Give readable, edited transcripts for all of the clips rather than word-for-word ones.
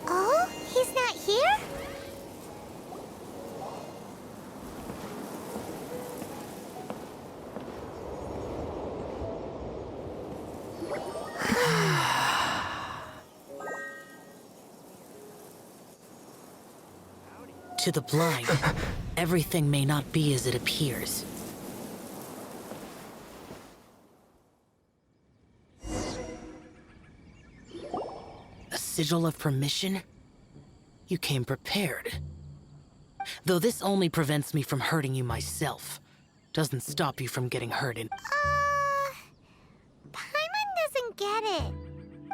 Oh, he's not here? To the blind, everything may not be as it appears. A sigil of permission? You came prepared. Though this only prevents me from hurting you myself, doesn't stop you from getting hurt in... Paimon doesn't get it.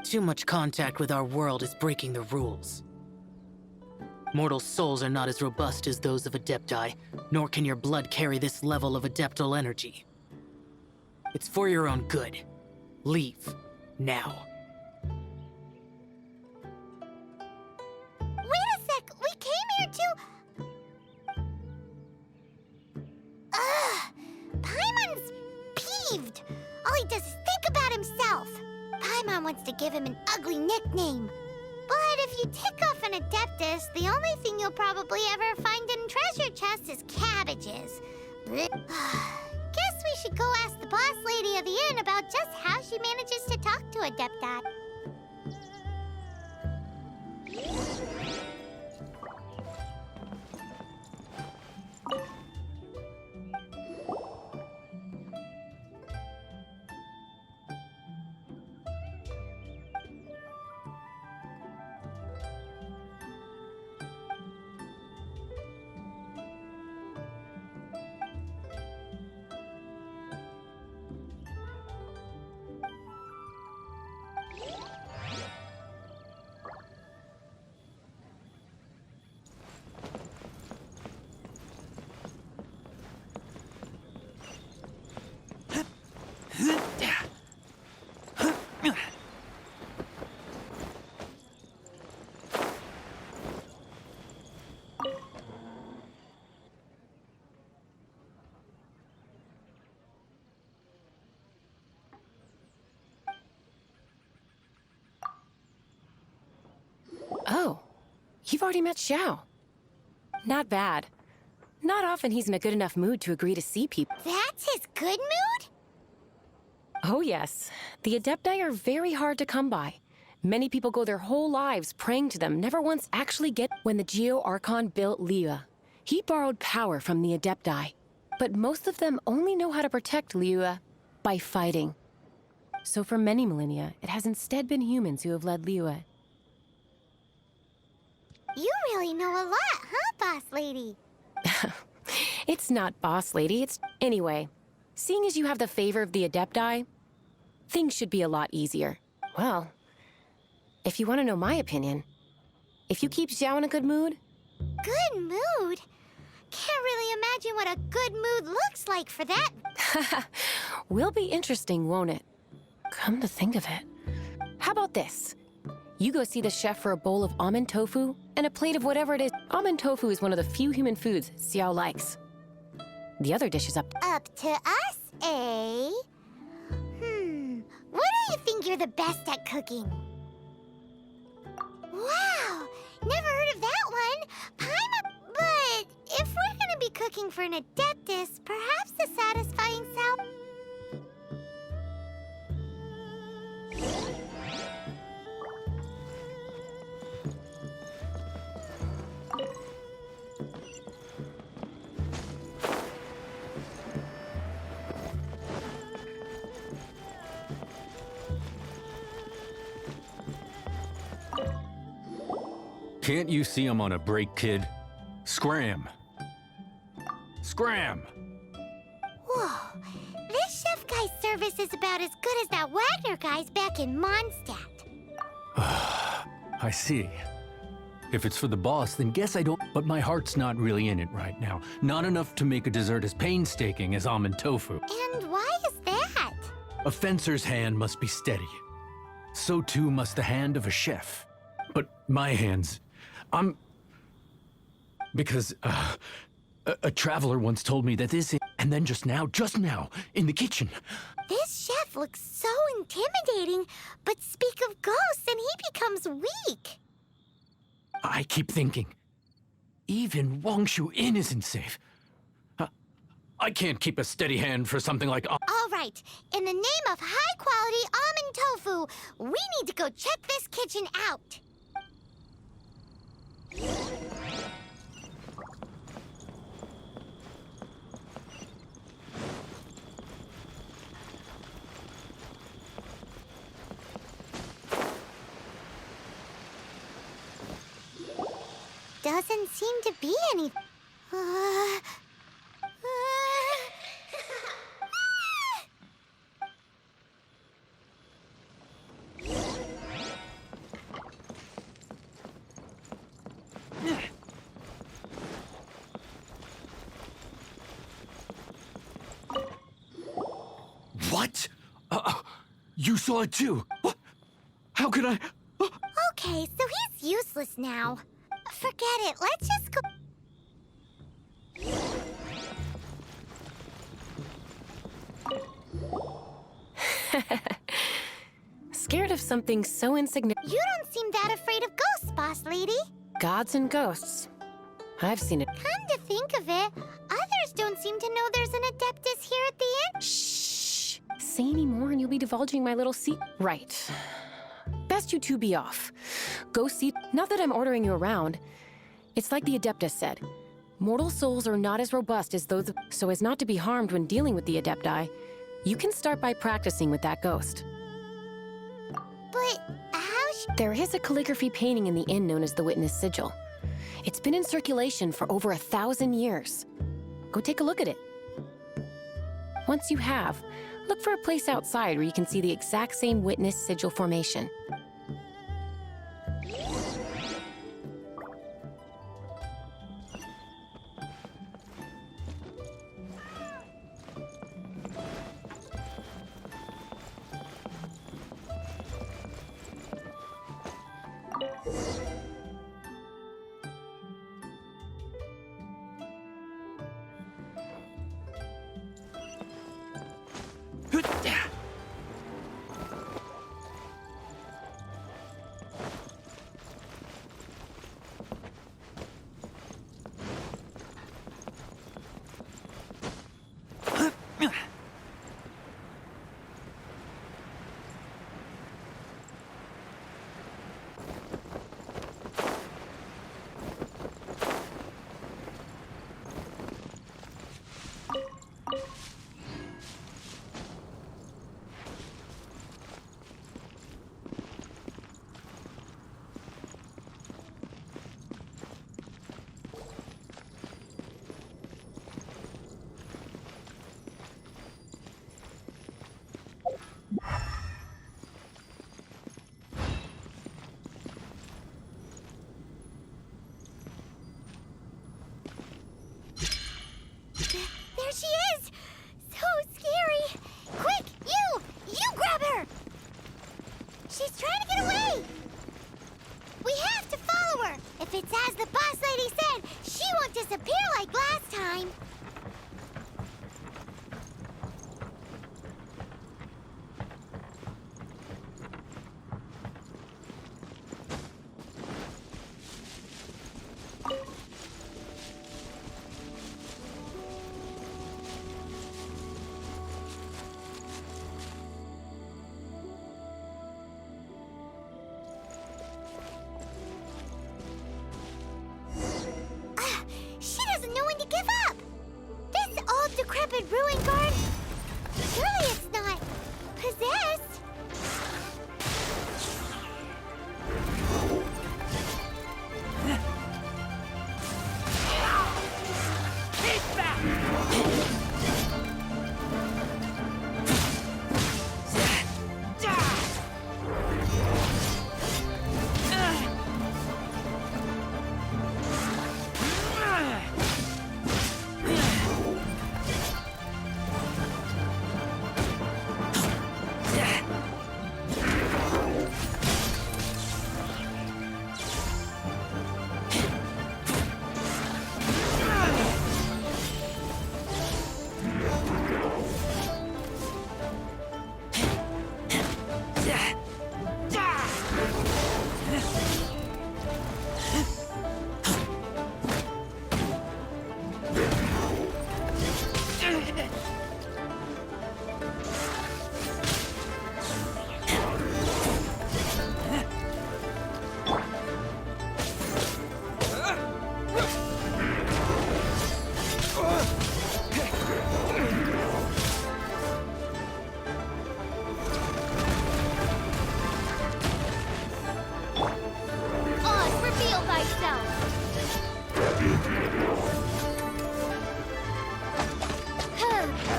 Too much contact with our world is breaking the rules. Mortal souls are not as robust as those of Adepti, nor can your blood carry this level of adeptal energy. It's for your own good. Leave. Now. Wait a sec! We came here to... Paimon's peeved! All he does is think about himself. Paimon wants to give him an ugly nickname. But if you tick off an Adeptus, the only thing you'll probably ever find in treasure chests is cabbages. Guess we should go ask the boss lady of the inn about just how she manages to talk to Adepti. Oh, you've already met Xiao. Not bad. Not often he's in a good enough mood to agree to see people. That's his good mood? Oh yes, the Adepti are very hard to come by. Many people go their whole lives praying to them, never once actually get... When the Geo-Archon built Liyue, he borrowed power from the Adepti. But most of them only know how to protect Liyue by fighting. So for many millennia, it has instead been humans who have led Liyue. You really know a lot, huh, boss lady? It's not boss lady, it's... Anyway, seeing as you have the favor of the Adepti, things should be a lot easier. Well, if you want to know my opinion, if you keep Xiao in a good mood... Good mood? Can't really imagine what a good mood looks like for that. Will be interesting, won't it? Come to think of it. How about this? You go see the chef for a bowl of almond tofu and a plate of whatever it is. Almond tofu is one of the few human foods Xiao likes. The other dish is up... Up to us, eh? What do you think you're the best at cooking? Wow! Never heard of that one! But if we're gonna be cooking for an Adeptus, perhaps a satisfying self... Can't you see I'm on a break, kid? Scram! Scram! Whoa, this chef guy's service is about as good as that Wagner guy's back in Mondstadt. I see. If it's for the boss, then guess I don't... But my heart's not really in it right now. Not enough to make a dessert as painstaking as almond tofu. And why is that? A fencer's hand must be steady. So too must the hand of a chef. But my hands... Because, a traveler once told me that this... And then just now, in the kitchen. This chef looks so intimidating, but speak of ghosts and he becomes weak. I keep thinking, even Wangshu Inn isn't safe. I can't keep a steady hand for something like... All right, in the name of high-quality almond tofu, we need to go check this kitchen out. Doesn't seem to be any... What? You saw it too? How could I... Okay, so he's useless now. Forget it, let's just go... Scared of something so insignificant? You don't seem that afraid of ghosts, boss lady. Gods and ghosts. I've seen it. Come to think of it, others don't seem to know there's an Adeptus here at the inn. Shh! Say any more and you'll be divulging my little secret. Right. Best you two be off. Go see. Not that I'm ordering you around. It's like the Adeptus said. Mortal souls are not as robust as those, so as not to be harmed when dealing with the Adepti. You can start by practicing with that ghost. But how There is a calligraphy painting in the inn known as the Witness Sigil. It's been in circulation for over 1,000 years. Go take a look at it. Once you have, look for a place outside where you can see the exact same Witness Sigil formation. There she is! So scary! Quick, you grab her! She's trying to get away! We have to follow her! If it's as the boss lady said, she won't disappear like last time! She doesn't know when to give up!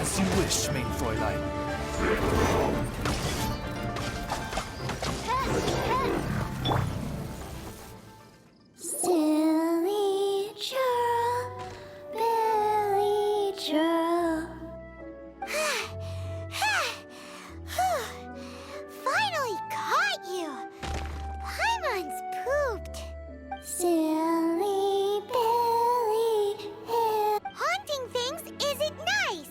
As you wish, mein Fräulein. Silly churl, Billy churl. Finally caught you! Paimon's pooped. Silly Billy Hill. Haunting things isn't nice.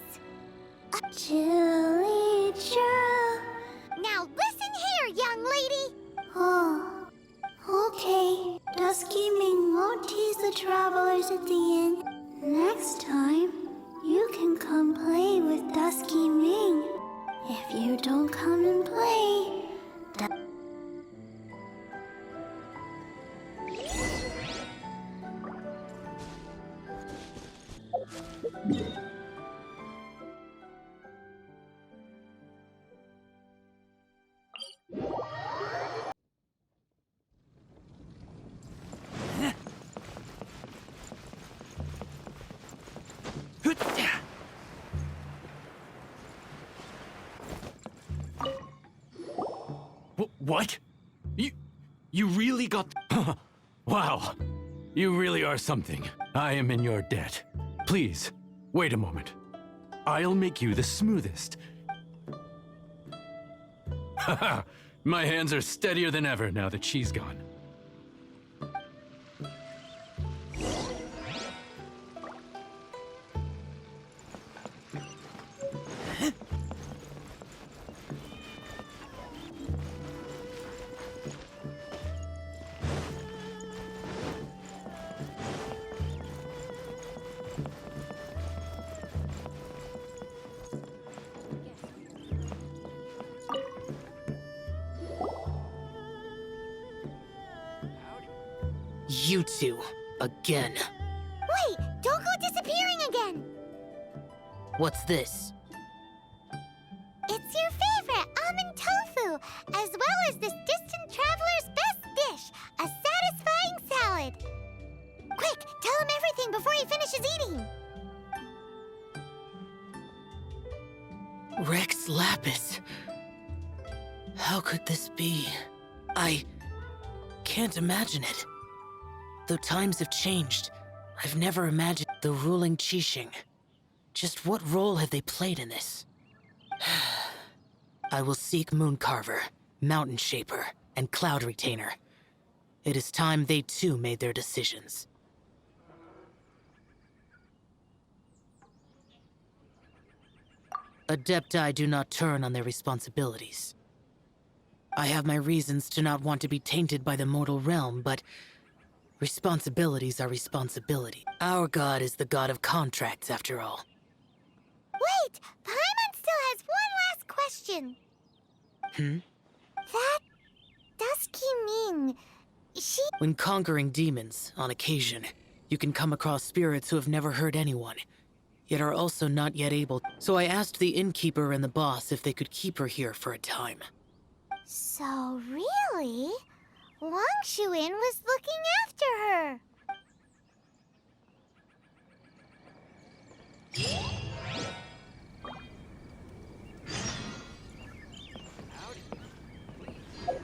Chilly churl. Now listen here, young lady. Oh, okay. Dusky Ming won't tease the travelers at the inn. Next time, you can come play with Dusky Ming. If you don't come and play, What? You really got... Wow. You really are something. I am in your debt. Please, wait a moment. I'll make you the smoothest. Haha, my hands are steadier than ever now that she's gone. You two, again. wait, don't go disappearing again. What's this? It's your favorite almond tofu, as well as this distant traveler's best dish, a satisfying salad. Quick, tell him everything before he finishes eating. Rex Lapis. How could this be? I can't imagine it. Though times have changed, I've never imagined the ruling Qixing. Just what role have they played in this? I will seek Mooncarver, Mountain Shaper, and Cloud Retainer. It is time they too made their decisions. Adepti do not turn on their responsibilities. I have my reasons to not want to be tainted by the mortal realm, but responsibilities are responsibility. Our god is the god of contracts, after all. Wait, Paimon still has one last question. That Dusky Ming, she... When conquering demons, on occasion, you can come across spirits who have never hurt anyone, yet are also not yet able. So I asked the innkeeper and the boss if they could keep her here for a time. So really, Wang Shuin was looking after her.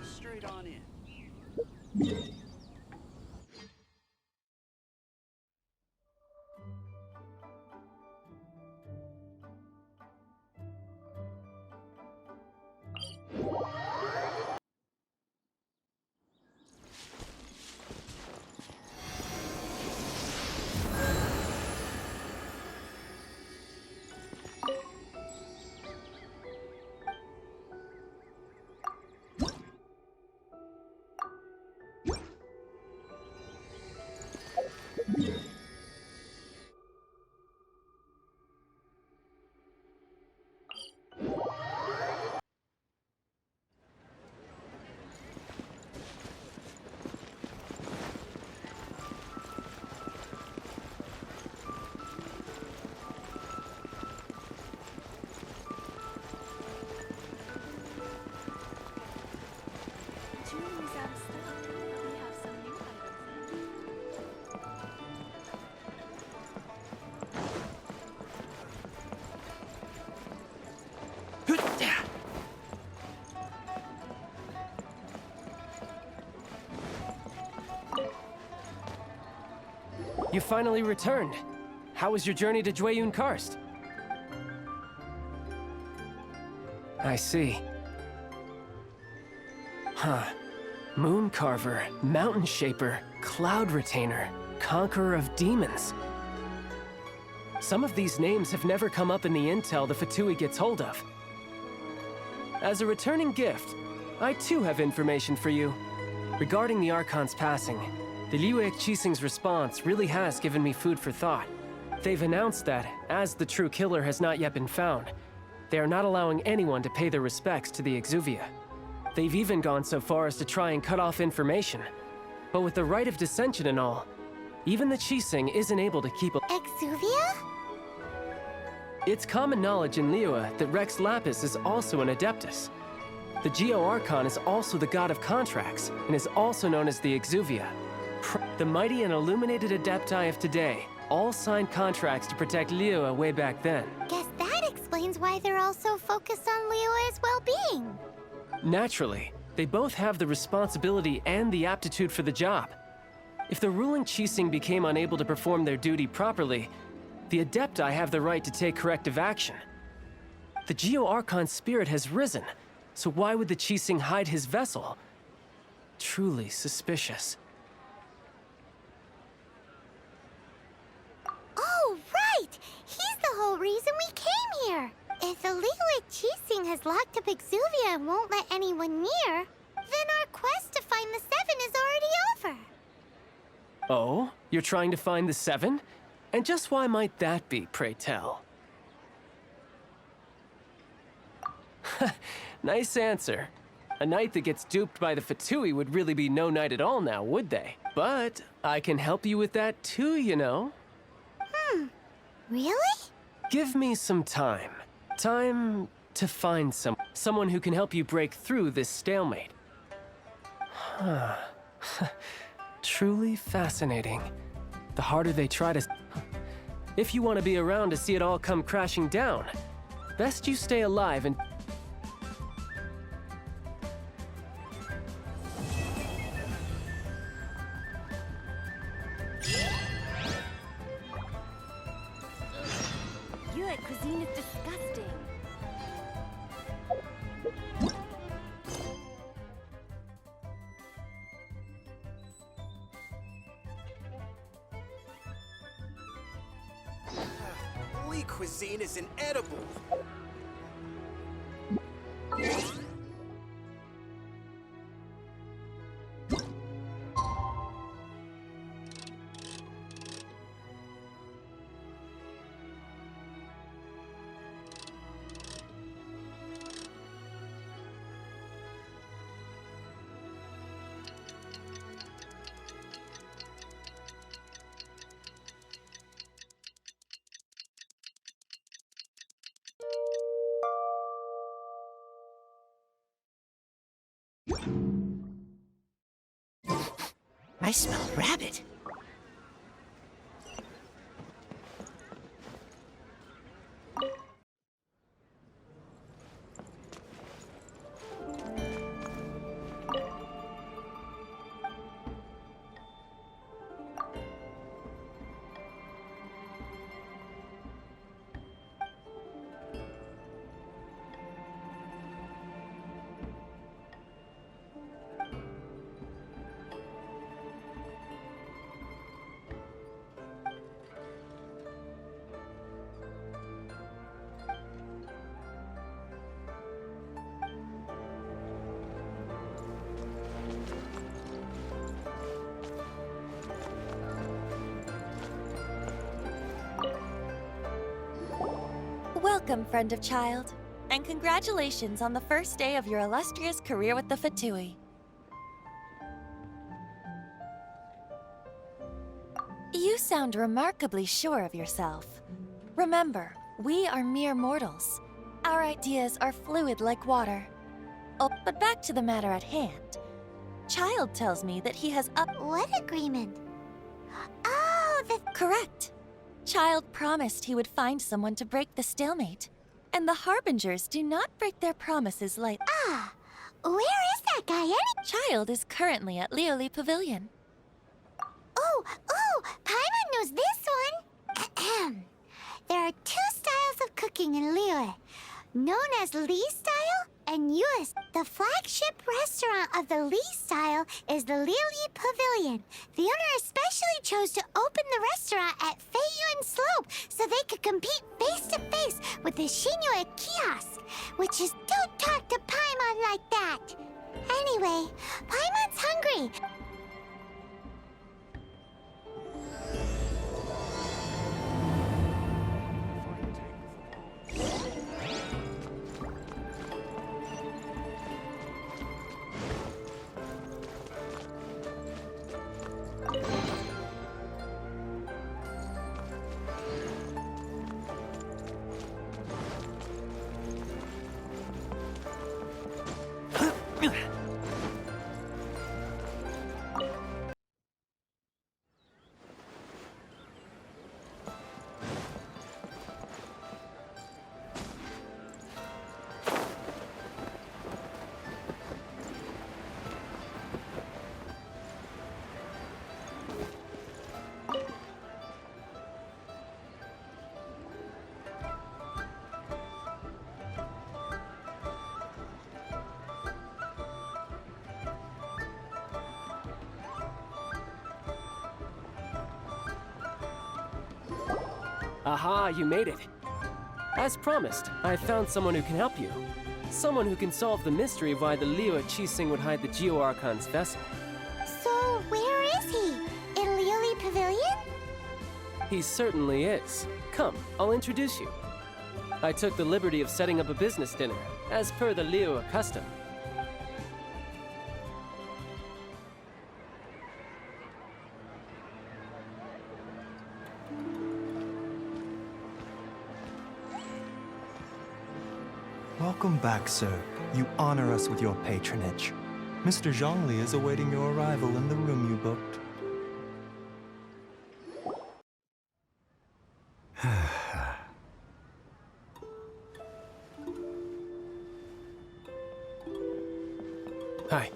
Straight on in. You finally returned. How was your journey to Jueyun Karst? I see. Huh. Moon Carver, Mountain Shaper, Cloud Retainer, Conqueror of Demons. Some of these names have never come up in the intel the Fatui gets hold of. As a returning gift, I too have information for you. Regarding the Archon's passing, the Liyue Qixing's response really has given me food for thought. They've announced that, as the true killer has not yet been found, they are not allowing anyone to pay their respects to the Exuvia. They've even gone so far as to try and cut off information. But with the right of dissension and all, even the Qixing isn't able to keep a— Exuvia? It's common knowledge in Liyue that Rex Lapis is also an Adeptus. The Geo-Archon is also the god of contracts, and is also known as the Exuvia. The mighty and illuminated Adepti of today all signed contracts to protect Liyue way back then. Guess that explains why they're all so focused on Liyue's well-being. Naturally, they both have the responsibility and the aptitude for the job. If the ruling Qixing became unable to perform their duty properly, the Adepti have the right to take corrective action. The Geo-Archon's spirit has risen, so why would the Qixing hide his vessel? Truly suspicious. Oh, right! He's the whole reason we came here! If the Liyue Qixing has locked up Exuvia and won't let anyone near, then our quest to find the Seven is already over. Oh? You're trying to find the Seven? And just why might that be, pray tell? Nice answer. A knight that gets duped by the Fatui would really be no knight at all now, would they? But I can help you with that too, you know. Really? Give me some time. Time to find someone who can help you break through this stalemate. Truly fascinating. The harder they try to... If you want to be around to see it all come crashing down, best you stay alive and... Your cuisine is disgusting. Lee cuisine is inedible. I smell rabbit. Welcome, friend of child, and congratulations on the first day of your illustrious career with the Fatui. You sound remarkably sure of yourself. Remember, we are mere mortals. Our ideas are fluid like water. Oh, but back to the matter at hand. Child tells me that he has up— What agreement? Oh, the... Correct. Child promised he would find someone to break the stalemate. And the Harbingers do not break their promises lightly. Ah, where is that guy Child is currently at Lioli Pavilion. Oh, Paimon knows this one. There are two styles of cooking in Liyue, known as Li style and Yue. The flagship restaurant of the Li style is the Liyue Pavilion. The owner especially chose to open the restaurant at Feiyuan Slope so they could compete face to face with the Xinyue kiosk, which is don't talk to Paimon like that. Anyway, Paimon's hungry. Aha, you made it. As promised, I found someone who can help you. Someone who can solve the mystery of why the Liyue Qixing would hide the Geo-Archon's vessel. So, where is he? In Liyue Pavilion? He certainly is. Come, I'll introduce you. I took the liberty of setting up a business dinner, as per the Liyue custom. Welcome back, sir. You honor us with your patronage. Mr. Zhongli is awaiting your arrival in the room you booked. Hi.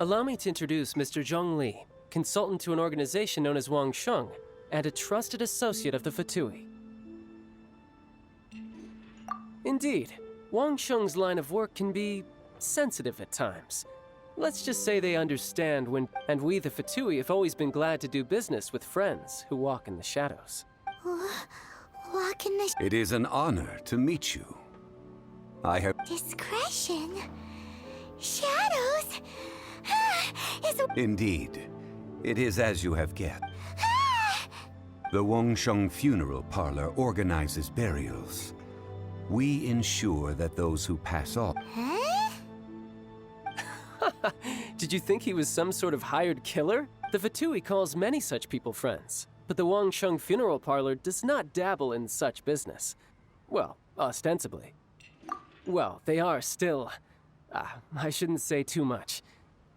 Allow me to introduce Mr. Zhongli, consultant to an organization known as Wang Sheng, and a trusted associate of the Fatui. Indeed, Wang Sheng's line of work can be sensitive at times. Let's just say they understand when, and we the Fatui have always been glad to do business with friends who walk in the shadows. Walk in the It is an honor to meet you. I have... discretion. Shadows. Is Indeed. It is as you have guessed. The Wangsheng Funeral Parlor organizes burials. We ensure that those who pass on... Huh? Did you think he was some sort of hired killer? The Fatui calls many such people friends, but the Wangsheng Funeral Parlor does not dabble in such business. Well, ostensibly. Well, they are still... I shouldn't say too much.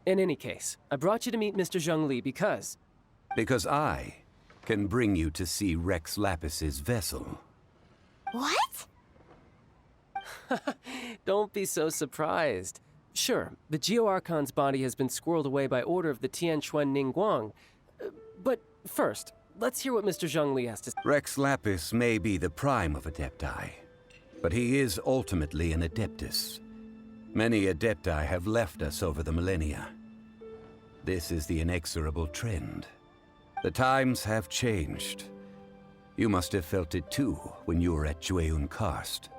In any case, I brought you to meet Mr. Zhongli because... Because I can bring you to see Rex Lapis's vessel. What? Don't be so surprised. Sure, the Geo-Archon's body has been squirreled away by order of the Tianquan Ningguang. But first, let's hear what Mr. Zhongli has to say. Rex Lapis may be the prime of Adepti, but he is ultimately an Adeptus. Many Adepti have left us over the millennia. This is the inexorable trend. The times have changed. You must have felt it too when you were at Jueyun Karst.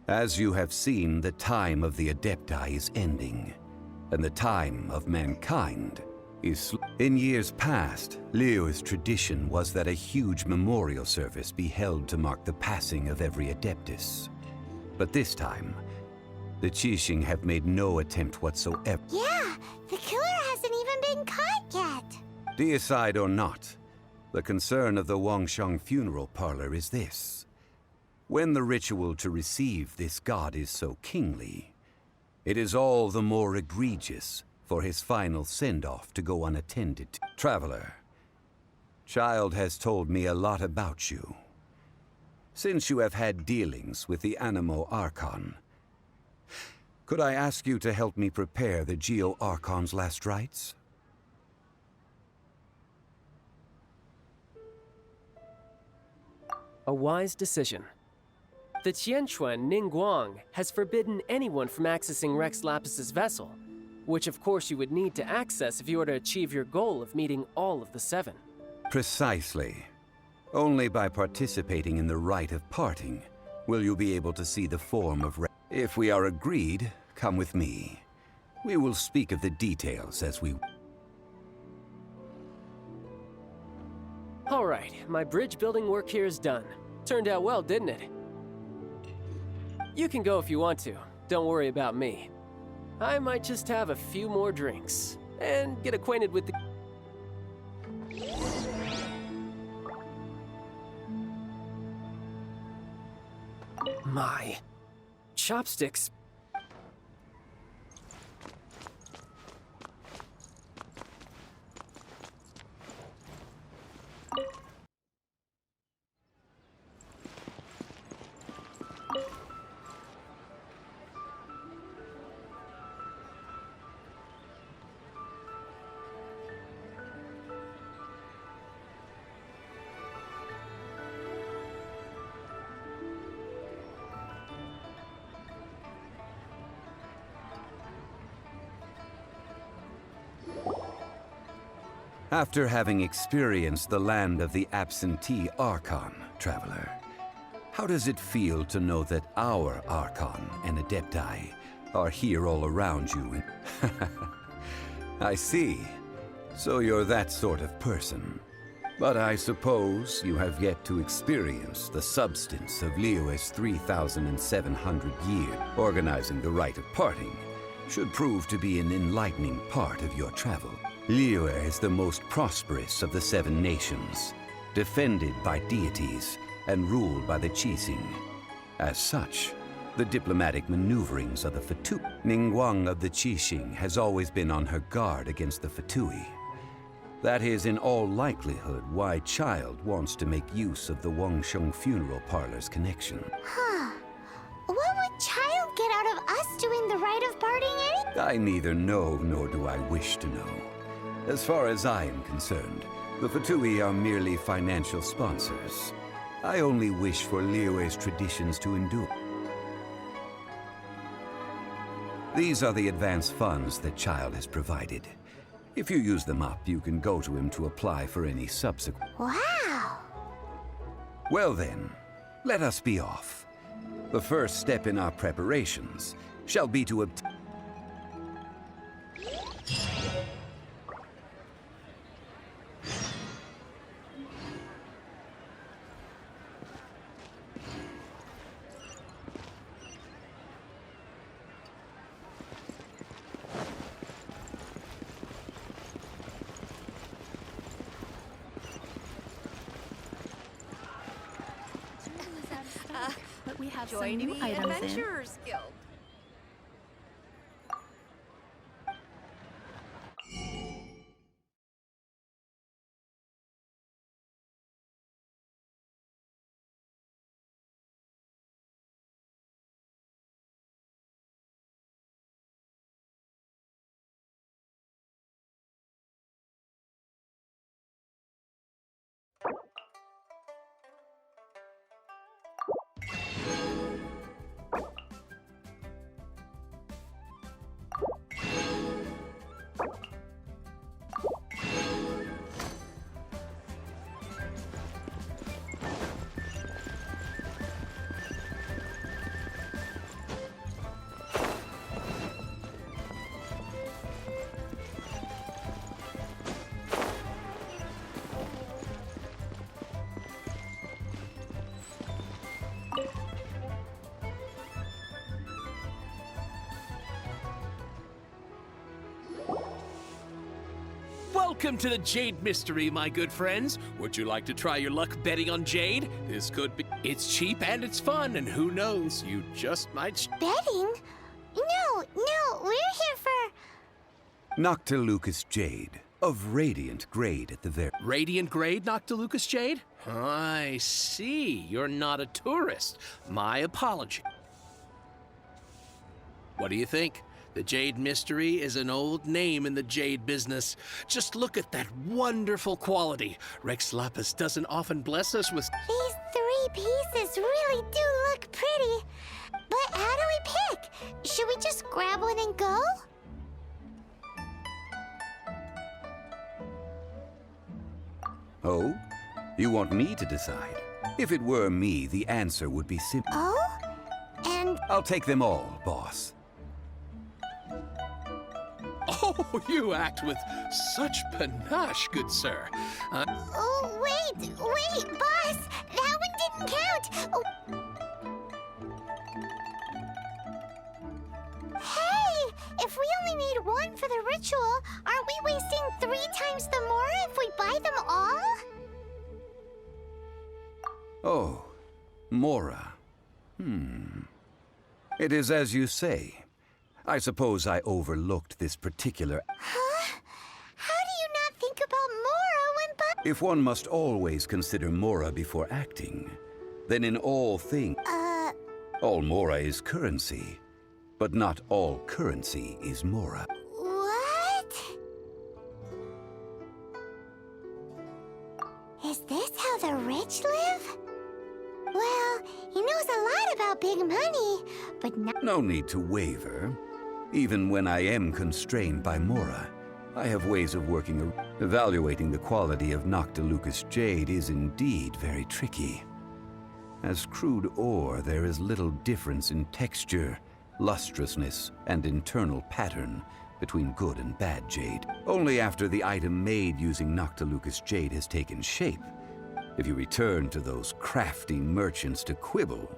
As you have seen, the time of the Adepti is ending, and the time of mankind is... In years past, Liyue's tradition was that a huge memorial service be held to mark the passing of every Adeptus. But this time, the Qixing have made no attempt whatsoever. Yeah, the killer hasn't even been caught yet. Deicide or not, the concern of the Wangsheng Funeral Parlor is this. When the ritual to receive this god is so kingly, it is all the more egregious for his final send-off to go unattended. Traveler, Child has told me a lot about you. Since you have had dealings with the Animo Archon, could I ask you to help me prepare the Geo Archon's last rites? A wise decision. The Tianquan Ningguang has forbidden anyone from accessing Rex Lapis's vessel, which of course you would need to access if you were to achieve your goal of meeting all of the seven. Precisely. Only by participating in the rite of parting will you be able to see the form of Rex. If we are agreed, come with me. We will speak of the details as we... All right, my bridge building work here is done. Turned out well, didn't it? You can go if you want to. Don't worry about me. I might just have a few more drinks and get acquainted with the... My chopsticks. After having experienced the land of the absentee Archon, Traveler, how does it feel to know that our Archon and Adepti are here all around you? I see. So you're that sort of person. But I suppose you have yet to experience the substance of Liyue's 3,700 years. Organizing the rite of parting should prove to be an enlightening part of your travel. Liyue is the most prosperous of the seven nations, defended by deities and ruled by the Qixing. As such, the diplomatic maneuverings of the Fatui. Ningguang of the Qixing has always been on her guard against the Fatui. That is in all likelihood why Child wants to make use of the Wangsheng funeral parlor's connection. Huh. What would Child get out of us doing the rite of parting anyway? I neither know nor do I wish to know. As far as I am concerned, the Fatui are merely financial sponsors. I only wish for Liyue's traditions to endure. These are the advance funds that Child has provided. If you use them up, you can go to him to apply for any subsequent... Wow! Well then, let us be off. The first step in our preparations shall be to obtain... But we have Join some new the items in. Adventurers Guild. Welcome to the Jade Mystery, my good friends. Would you like to try your luck betting on Jade? This could be... It's cheap and it's fun, and who knows, you just might... Betting? No, we're here for... Noctilucous jade, of radiant grade at the very... Radiant grade, Noctilucous jade? I see. You're not a tourist. My apology. What do you think? The Jade Mystery is an old name in the jade business. Just look at that wonderful quality. Rex Lapis doesn't often bless us with... These 3 pieces really do look pretty. But how do we pick? Should we just grab one and go? Oh? You want me to decide? If it were me, the answer would be simple. Oh? And... I'll take them all, boss. Oh, you act with such panache, good sir. Oh, wait, boss! That one didn't count! Oh. Hey! If we only need 1 for the ritual, aren't we wasting 3 times the more if we buy them all? Oh, Mora. It is as you say. I suppose I overlooked this particular... Huh? How do you not think about Mora when If one must always consider Mora before acting, then in all things... All Mora is currency, but not all currency is Mora. What? Is this how the rich live? Well, he knows a lot about big money, but not... No need to waver. Even when I am constrained by Mora, I have ways of working. Evaluating the quality of Noctilucous jade is indeed very tricky. As crude ore, there is little difference in texture, lustrousness, and internal pattern between good and bad jade. Only after the item made using Noctilucous jade has taken shape, if you return to those crafting merchants to quibble,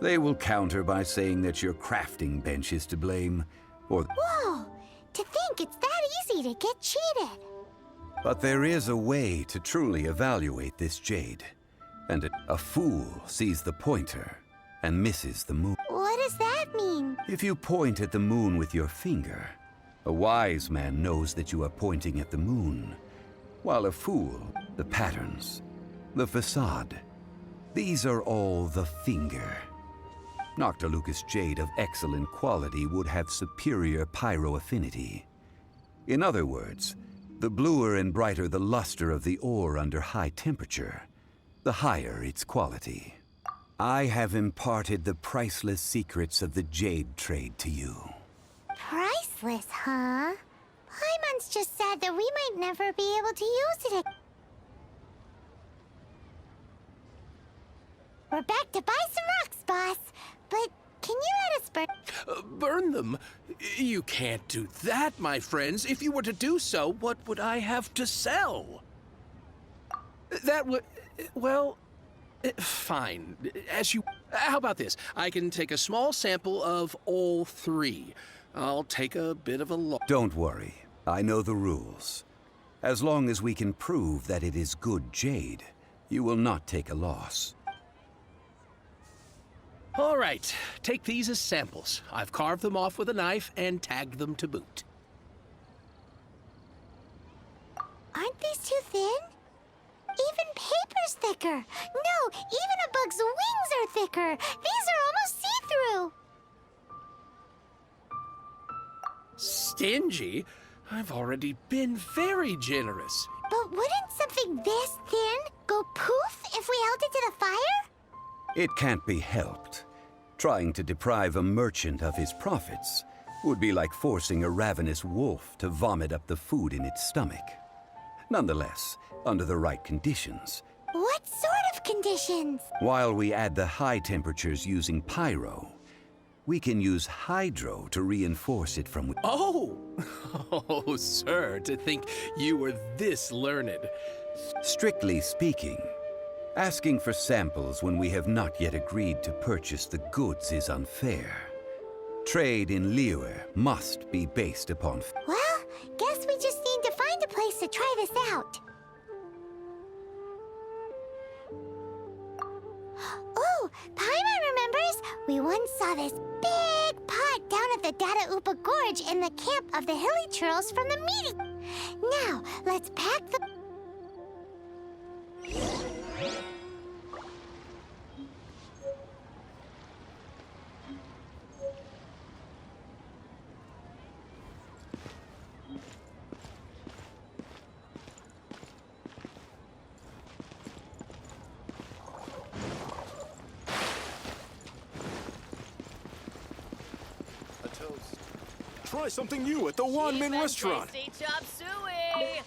they will counter by saying that your crafting bench is to blame, or... Whoa! To think it's that easy to get cheated! But there is a way to truly evaluate this jade, and a fool sees the pointer and misses the moon. What does that mean? If you point at the moon with your finger, a wise man knows that you are pointing at the moon, while a fool, the patterns, the facade, these are all the finger. Noctilucous jade of excellent quality would have superior pyro-affinity. In other words, the bluer and brighter the luster of the ore under high temperature, the higher its quality. I have imparted the priceless secrets of the jade trade to you. Priceless, huh? Paimon's just said that we might never be able to use it again. We're back to buy some rocks, boss. But can you let us burn... Burn them? You can't do that, my friends. If you were to do so, what would I have to sell? That would... well... fine. As you... How about this? I can take a small sample of all 3. I'll take a bit of a look. Don't worry. I know the rules. As long as we can prove that it is good jade, you will not take a loss. All right, take these as samples. I've carved them off with a knife and tagged them to boot. Aren't these too thin? Even paper's thicker. No, even a bug's wings are thicker. These are almost see-through. Stingy? I've already been very generous. But wouldn't something this thin go poof if we held it to the fire? It can't be helped. Trying to deprive a merchant of his profits would be like forcing a ravenous wolf to vomit up the food in its stomach. Nonetheless, under the right conditions. What sort of conditions? While we add the high temperatures using pyro, we can use hydro to reinforce it from... Oh! Oh, sir, to think you were this learned. Strictly speaking, asking for samples when we have not yet agreed to purchase the goods is unfair. Trade in Liyue must be based upon... Well, guess we just need to find a place to try this out. Oh, Paimon remembers we once saw this big pot down at the Dada Upa Gorge in the camp of the Hilly Churls from the meeting. Now, let's pack the... Try something new at the Wanmin restaurant. Chop suey.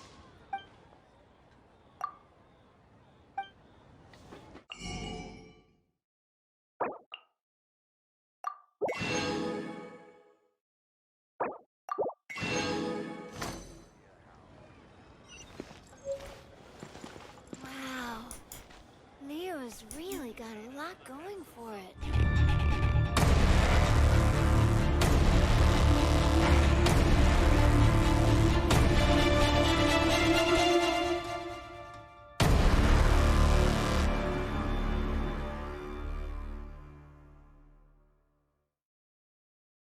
Wow. Leo's really got a lot going for it.